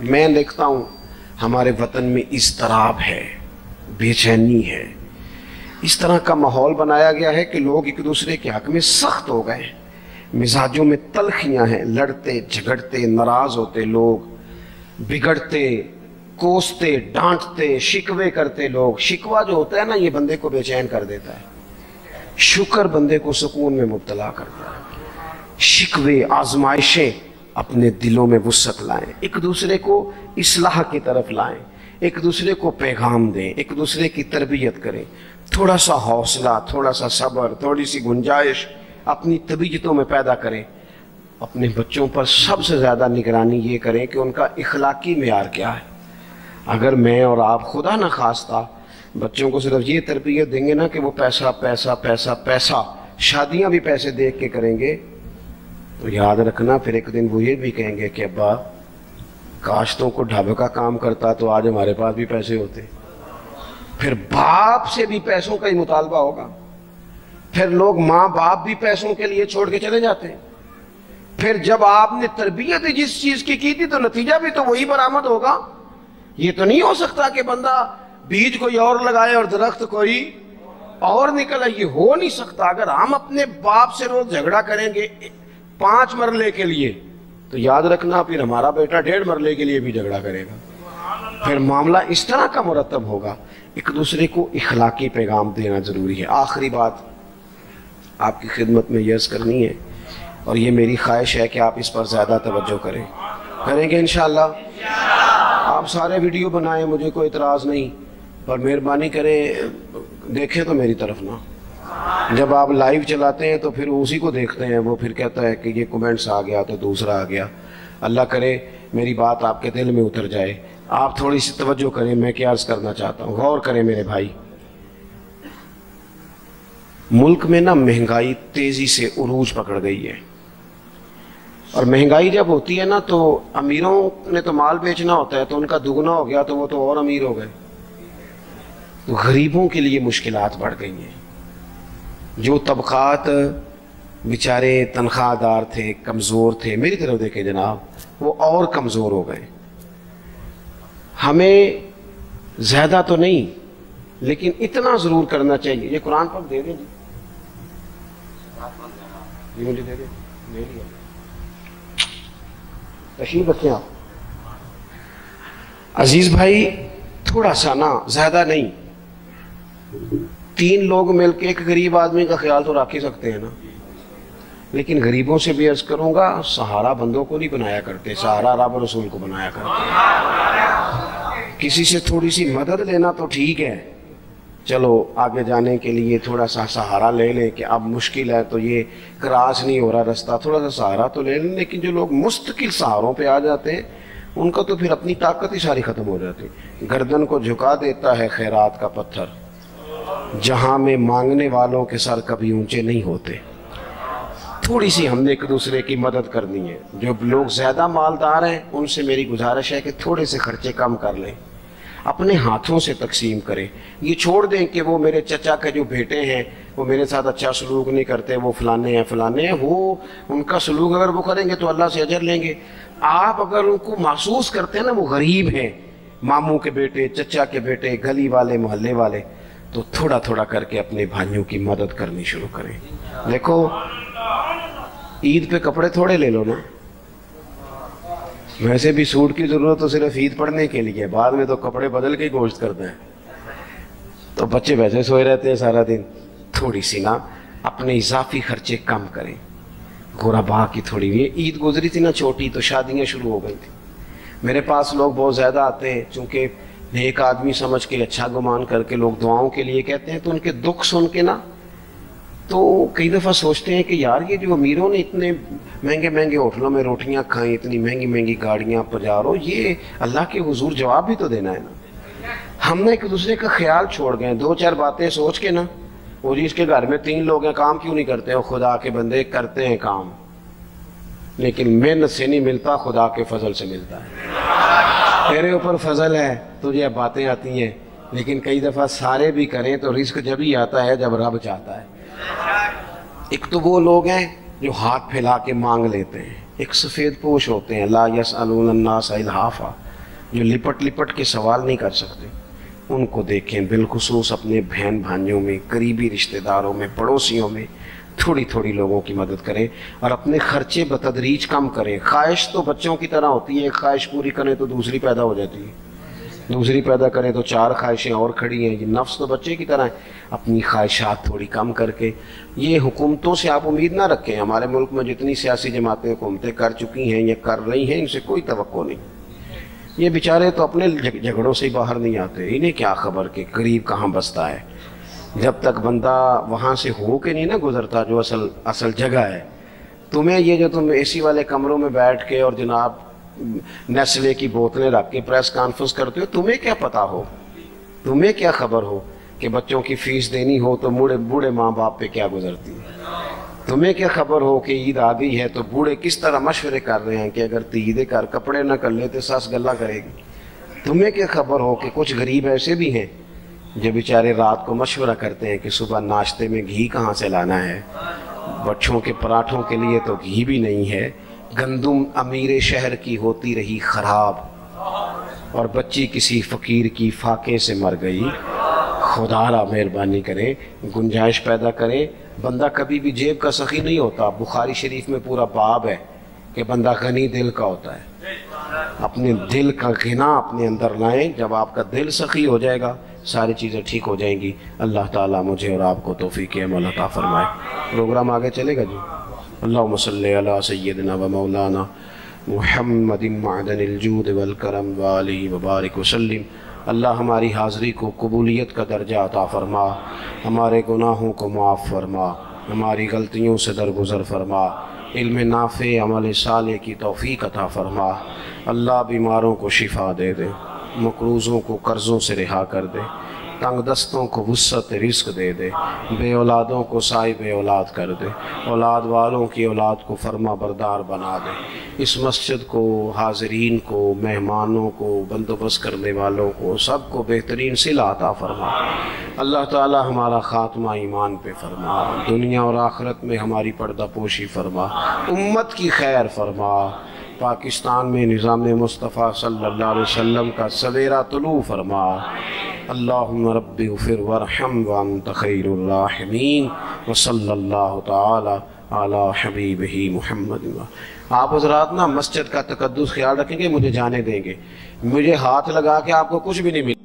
میں دیکھتا ہوں ہمارے وطن میں اضطراب ہے، بے چینی ہے، اس طرح کا ماحول بنایا گیا ہے کہ لوگ ایک دوسرے کے حق میں سخت ہو گئے ہیں، مزاجوں میں تلخیاں ہیں، لڑتے جھگڑتے ناراض ہوتے لوگ، بگڑتے کوستے ڈانٹتے شکوے کرتے لوگ۔ شکوہ جو ہوتا ہے نا یہ بندے کو بے چین کر دیتا ہے، شکر بندے کو سکون میں مبتلا کرتا ہے۔ شکوے آزمائشیں اپنے دلوں میں وسعت لائیں، ایک دوسرے کو اصلاح کی طرف لائیں، ایک دوسرے کو پیغام دیں، ایک دوسرے کی تربیت کریں، تھوڑا سا حوصلہ، تھوڑا سا صبر، تھوڑی سی گنجائش اپنی طبیعتوں میں پیدا کریں۔ اپنے بچوں پر سب سے زیادہ نگرانی یہ کریں کہ ان کا اخلاقی معیار کیا ہے۔ اگر میں اور آپ خدا نہ خواستہ بچوں کو صرف یہ تربیت دیں گے نا کہ وہ پیسہ پیسہ پیسہ پیسہ، شادیاں بھی پیسے دیکھ کے کریں گے، تو یاد رکھنا پھر ایک دن وہ یہ بھی کہیں گے کہ ابا کاشتوں کو ڈھابے کا کام کرتا تو آج ہمارے پاس بھی پیسے ہوتے۔ پھر باپ سے بھی پیسوں کا ہی مطالبہ ہوگا، پھر لوگ ماں باپ بھی پیسوں کے لیے چھوڑ کے چلے جاتے ہیں۔ پھر جب آپ نے تربیت جس چیز کی تھی تو نتیجہ بھی تو وہی برآمد ہوگا۔ یہ تو نہیں ہو سکتا کہ بندہ بیج کوئی اور لگائے اور درخت کوئی اور نکلے، یہ ہو نہیں سکتا۔ اگر ہم اپنے باپ سے روز جھگڑا کریں گے 5 مرلے کے لیے تو یاد رکھنا پھر ہمارا بیٹا 1.5 مرلے کے لیے بھی جھگڑا کرے گا، پھر معاملہ اس طرح کا مرتب ہوگا۔ ایک دوسرے کو اخلاقی پیغام دینا ضروری ہے۔ آخری بات آپ کی خدمت میں یہ عرض کرنی ہے، اور یہ میری خواہش ہے کہ آپ اس پر زیادہ توجہ کریں گے انشاءاللہ۔ آپ سارے ویڈیو بنائیں، مجھے کوئی اعتراض نہیں، پر مہربانی کریں دیکھیں تو میری طرف نہ۔ جب آپ لائیو چلاتے ہیں تو پھر اسی کو دیکھتے ہیں، وہ پھر کہتا ہے کہ یہ کومنٹس آ گیا تو دوسرا آ گیا۔ اللہ کرے میری بات آپ کے دل میں اتر جائے، آپ تھوڑی سی توجہ کریں۔ میں کیا عرض کرنا چاہتا ہوں، غور کریں میرے بھائی۔ ملک میں نا مہنگائی تیزی سے عروج پکڑ گئی ہے، اور مہنگائی جب ہوتی ہے نا تو امیروں نے تو مال بیچنا ہوتا ہے تو ان کا دگنا ہو گیا تو وہ تو اور امیر ہو گئے، تو غریبوں کے لیے مشکلات بڑھ گئی ہیں۔ جو طبقات بیچارے تنخواہ دار تھے، کمزور تھے، میری طرف دیکھیں جناب، وہ اور کمزور ہو گئے۔ ہمیں زیادہ تو نہیں لیکن اتنا ضرور کرنا چاہیے۔ یہ قرآن پاک دے دیں جی، یہ مجھے دے دیں، لے لیا، تشریف رکھیں آپ۔ عزیز بھائی تھوڑا سا نا، زیادہ نہیں، 3 لوگ مل کے ایک غریب آدمی کا خیال تو رکھ ہی سکتے ہیں نا۔ لیکن غریبوں سے بھی عرض کروں گا، سہارا بندوں کو نہیں بنایا کرتے، سہارا رب رسول کو بنایا کرتے۔ کسی سے تھوڑی سی مدد لینا تو ٹھیک ہے، چلو آگے جانے کے لیے تھوڑا سا سہارا لے لیں کہ اب مشکل ہے تو یہ کراس نہیں ہو رہا رستہ، تھوڑا سا سہارا تو لے لیں۔ لیکن جو لوگ مستقل سہاروں پہ آ جاتے ہیں ان کا تو پھر اپنی طاقت ہی ساری ختم ہو جاتی۔ گردن کو جھکا دیتا ہے خیرات کا پتھر، جہاں میں مانگنے والوں کے سر کبھی اونچے نہیں ہوتے۔ تھوڑی سی ہم نے ایک دوسرے کی مدد کرنی ہے۔ جو لوگ زیادہ مالدار ہیں ان سے میری گزارش ہے کہ تھوڑے سے خرچے کم کر لیں، اپنے ہاتھوں سے تقسیم کریں۔ یہ چھوڑ دیں کہ وہ میرے چچا کے جو بیٹے ہیں وہ میرے ساتھ اچھا سلوک نہیں کرتے، وہ فلانے ہیں، وہ ان کا سلوک اگر وہ کریں گے تو اللہ سے اجر لیں گے۔ آپ اگر ان کو محسوس کرتے ہیں نا وہ غریب ہیں، ماموں کے بیٹے، چچا کے بیٹے، گلی والے، محلے والے، تو تھوڑا تھوڑا کر کے اپنے بھائیوں کی مدد کرنی شروع کریں۔ دیکھو عید پہ کپڑے تھوڑے لے لو نا، ویسے بھی سوٹ کی ضرورت تو صرف عید پڑھنے کے لیے، بعد میں تو کپڑے بدل کے ہی گوشت کرتے ہیں، تو بچے ویسے سوئے رہتے ہیں سارا دن۔ تھوڑی سی نا اپنے اضافی خرچے کم کریں۔ غربا کی تھوڑی یہ عید گزری تھی نا چھوٹی تو شادیاں شروع ہو گئی تھی۔ میرے پاس لوگ بہت زیادہ آتے ہیں، چونکہ نیک آدمی سمجھ کے اچھا گمان کر کے لوگ دعاؤں کے لیے کہتے ہیں، تو ان کے دکھ سن کے نا تو کئی دفعہ سوچتے ہیں کہ یار یہ جو امیروں نے اتنے مہنگے مہنگے ہوٹلوں میں روٹیاں کھائیں، اتنی مہنگی مہنگی گاڑیاں پجارو، یہ اللہ کے حضور جواب بھی تو دینا ہے نا۔ ہم نے ایک دوسرے کا خیال چھوڑ گئے، 2-4 باتیں سوچ کے نا، وہ جی اس کے گھر میں 3 لوگ ہیں، کام کیوں نہیں کرتے؟ وہ خدا کے بندے کرتے ہیں کام، لیکن محنت سے نہیں ملتا، خدا کے فضل سے ملتا ہے۔ تیرے اوپر فضل ہے، تجھے اب باتیں آتی ہیں، لیکن کئی دفعہ سارے بھی کریں تو رزق جب ہی آتا ہے جب رب چاہتا ہے۔ ایک تو وہ لوگ ہیں جو ہاتھ پھیلا کے مانگ لیتے ہیں، ایک سفید پوش ہوتے ہیں لا یسألون الناس الحافا، جو لپٹ لپٹ کے سوال نہیں کر سکتے، ان کو دیکھیں، بالخصوص اپنے بہن بھائیوں میں، قریبی رشتہ داروں میں، پڑوسیوں میں تھوڑی تھوڑی لوگوں کی مدد کریں اور اپنے خرچے بتدریج کم کریں۔ خواہش تو بچوں کی طرح ہوتی ہے، ایک خواہش پوری کریں تو دوسری پیدا ہو جاتی ہے، دوسری پیدا کریں تو 4 خواہشیں اور کھڑی ہیں۔ یہ نفس تو بچے کی طرح ہے، اپنی خواہشات تھوڑی کم کر کے۔ یہ حکومتوں سے آپ امید نہ رکھیں، ہمارے ملک میں جتنی سیاسی جماعتیں حکومتیں کر چکی ہیں یا کر رہی ہیں، ان سے کوئی توقع نہیں۔ یہ بیچارے تو اپنے جھگڑوں سے ہی باہر نہیں آتے، انہیں کیا خبر کہ قریب کہاں بستا ہے۔ جب تک بندہ وہاں سے ہو کے نہیں نہ گزرتا جو اصل جگہ ہے، تمہیں یہ جو تم اے سی والے کمروں میں بیٹھ کے اور جناب نیسلے کی بوتلیں رکھ کے پریس کانفرنس کرتے ہو، تمہیں کیا پتا ہو، تمہیں کیا خبر ہو کہ بچوں کی فیس دینی ہو تو بوڑھے ماں باپ پہ کیا گزرتی ہے، تمہیں کیا خبر ہو کہ عید آ گئی ہے تو بوڑھے کس طرح مشورے کر رہے ہیں کہ اگر عید کر کپڑے نہ کر لیتے ساس گلہ کرے گی، تمہیں کیا خبر ہو کہ کچھ غریب ایسے بھی ہیں جو بیچارے رات کو مشورہ کرتے ہیں کہ صبح ناشتے میں گھی کہاں سے لانا ہے، بچوں کے پراٹھوں کے لیے تو گھی بھی نہیں ہے، گندم امیر شہر کی ہوتی رہی خراب اور بچی کسی فقیر کی فاقے سے مر گئی۔ خدا را مہربانی کریں، گنجائش پیدا کریں۔ بندہ کبھی بھی جیب کا سخی نہیں ہوتا، بخاری شریف میں پورا باب ہے کہ بندہ غنی دل کا ہوتا ہے۔ اپنے دل کا غنا اپنے اندر لائیں، جب آپ کا دل سخی ہو جائے گا ساری چیزیں ٹھیک ہو جائیں گی۔ اللہ تعالیٰ مجھے اور آپ کو توفیق عمل عطا فرمائے۔ پروگرام آگے چلے گا جی۔ اللہم صلی علی سیدنا و مولانا محمد معدن الجود والکرم وآلہ وبارک وسلم۔ اللہ ہماری حاضری کو قبولیت کا درجہ عطا فرما، ہمارے گناہوں کو معاف فرما، ہماری غلطیوں سے درگزر فرما، علم نافع عمل صالح کی توفیق عطا فرما۔ اللہ بیماروں کو شفا دے دے، مقروضوں کو قرضوں سے رہا کر دے، تنگ دستوں کو وسعت رزق دے دے، بے اولادوں کو صاحب اولاد کر دے، اولاد والوں کی اولاد کو فرما بردار بنا دے۔ اس مسجد کو، حاضرین کو، مہمانوں کو، بندوبست کرنے والوں کو، سب کو بہترین صلہ عطا فرما۔ اللہ تعالی ہمارا خاتمہ ایمان پہ فرما، دنیا اور آخرت میں ہماری پردہ پوشی فرما، امت کی خیر فرما۔ پاکستان میں نظام مصطفیٰ صلی اللہ علیہ وسلم کا سویرا طلوع فرما۔ اللہم رب اغفر وارحم وانت خیر الراحمین وصلی اللہ تعالی علی حبیبہ محمد۔ آپ حضرات نا مسجد کا تقدس خیال رکھیں گے، مجھے جانے دیں گے، مجھے ہاتھ لگا کے آپ کو کچھ بھی نہیں ملے۔